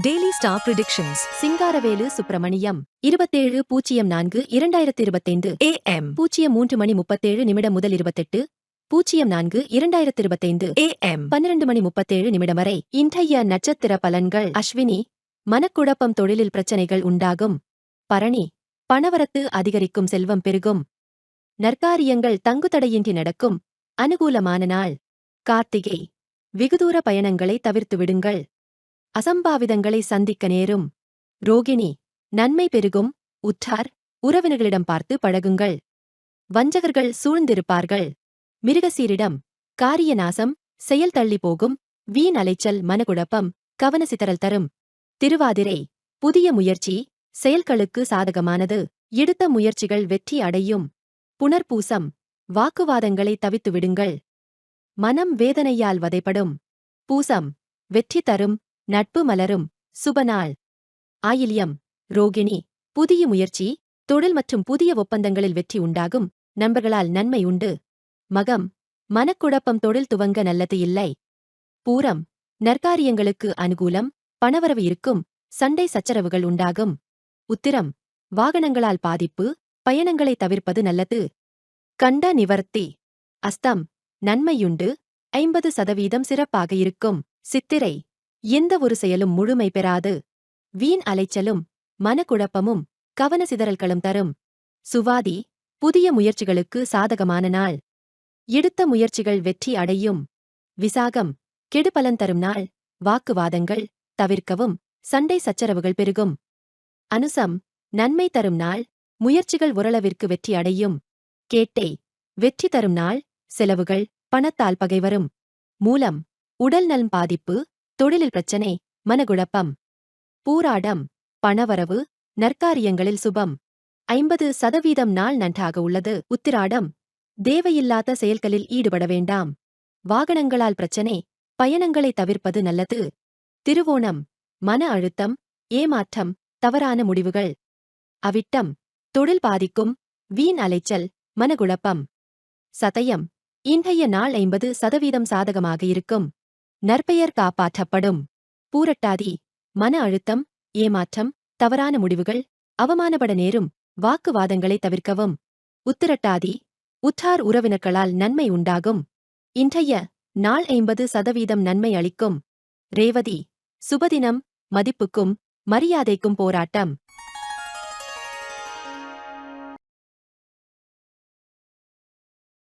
Daily star predictions. Singaravelu Subramaniam 27/04/2025 AM 03:37 முதல் 28/04/2025 AM 12:37 வரை இன்றைய நட்சத்திர பலன்கள். அஸ்வினி, மனக்குழப்பம், தொழிலில் பிரச்சனைகள் உண்டாகும். பரணி, பணவரத்து அதிகரிக்கும், செல்வம் பெருகும். நற்காரியங்கள் தங்குதடையின்றி நடக்கும். அனுகூலமான நாள். கார்த்திகை, வெகுதூர பயணங்களை தவிர்த்து விடுங்கள். அசம்பாவிதங்களை சந்திக்க நேரும். ரோகிணி, நன்மை பெருகும். உற்றார் உறவினர்களிடம் பார்த்து பழகுங்கள். வஞ்சகர்கள் சூழ்ந்திருப்பார்கள். மிருகசீரிடம், காரிய நாசம், செயல் தள்ளி போகும். வீண் அலைச்சல், மனக்குழப்பம், கவனசிதறல் தரும். திருவாதிரை, புதிய முயற்சி செயல்களுக்கு சாதகமானது. எடுத்த முயற்சிகள் வெற்றி அடையும். புனர்பூசம், வாக்குவாதங்களை தவித்து விடுங்கள். மனம் வேதனையால் வதைப்படும். பூசம், வெற்றி தரும். நட்பு மலரும். சுபநாள். ஆயில்யம், ரோகிணி, புதிய முயற்சி, தொழில் மற்றும் புதிய ஒப்பந்தங்களில் வெற்றி உண்டாகும். நண்பர்களால் நன்மை உண்டு. மகம், மனக்குழப்பம், தொழில் துவங்க நல்லது இல்லை. பூரம், நற்காரியங்களுக்கு அனுகூலம், பணவரவு இருக்கும். சண்டை சச்சரவுகள் உண்டாகும். உத்திரம், வாகனங்களால் பாதிப்பு, பயணங்களை தவிர்ப்பது நல்லது. கண்ட நிவர்த்தி. அஸ்தம், நன்மையுண்டு. 50% சிறப்பாக இருக்கும். சித்திரை, எந்த ஒரு செயலும் முழுமை பெறாது. வீண் அலைச்சலும், மனக்குழப்பமும், கவனசிதறல்களும் தரும். சுவாதி, புதிய முயற்சிகளுக்கு சாதகமான நாள். எடுத்த முயற்சிகள் வெற்றி அடையும். விசாகம், கெடுபலன் தரும் நாள். வாக்குவாதங்கள் தவிர்க்கவும். சண்டை சச்சரவுகள் பெருகும். அனுசம், நன்மை தரும் நாள். முயற்சிகள் ஓரளவிற்கு வெற்றி அடையும். கேட்டை, வெற்றி தரும் நாள். செலவுகள், பணத்தால் பகை வரும். மூலம், உடல் நலம் பாதிப்பு, தொழிலில் பிரச்சனை, மனக்குழப்பம். பூராடம், பணவரவு, நற்காரியங்களில் சுபம். 50% நாள் நன்றாக உள்ளது. உத்திராடம், தேவையில்லாத செயல்களில் ஈடுபட வேண்டாம். வாகனங்களால் பிரச்சனை, பயணங்களை தவிர்ப்பது நல்லது. திருவோணம், மன அழுத்தம், ஏமாற்றம், தவறான முடிவுகள். அவிட்டம், தொழில் பாதிக்கும். வீண் அலைச்சல், மனக்குழப்பம். சதயம், இன்றைய நாள் 50% சாதகமாக இருக்கும். நற்பெயர் காப்பாற்றப்படும். பூரட்டாதி, மன அழுத்தம், ஏமாற்றம், தவறான முடிவுகள், அவமானப்பட நேரும். வாக்குவாதங்களை தவிர்க்கவும். உத்திரட்டாதி, உற்றார் உறவினர்களால் நன்மை உண்டாகும். இன்றைய நாள் 50% நன்மை அளிக்கும். ரேவதி, சுபதினம், மதிப்புக்கும் மரியாதைக்கும் போராட்டம்.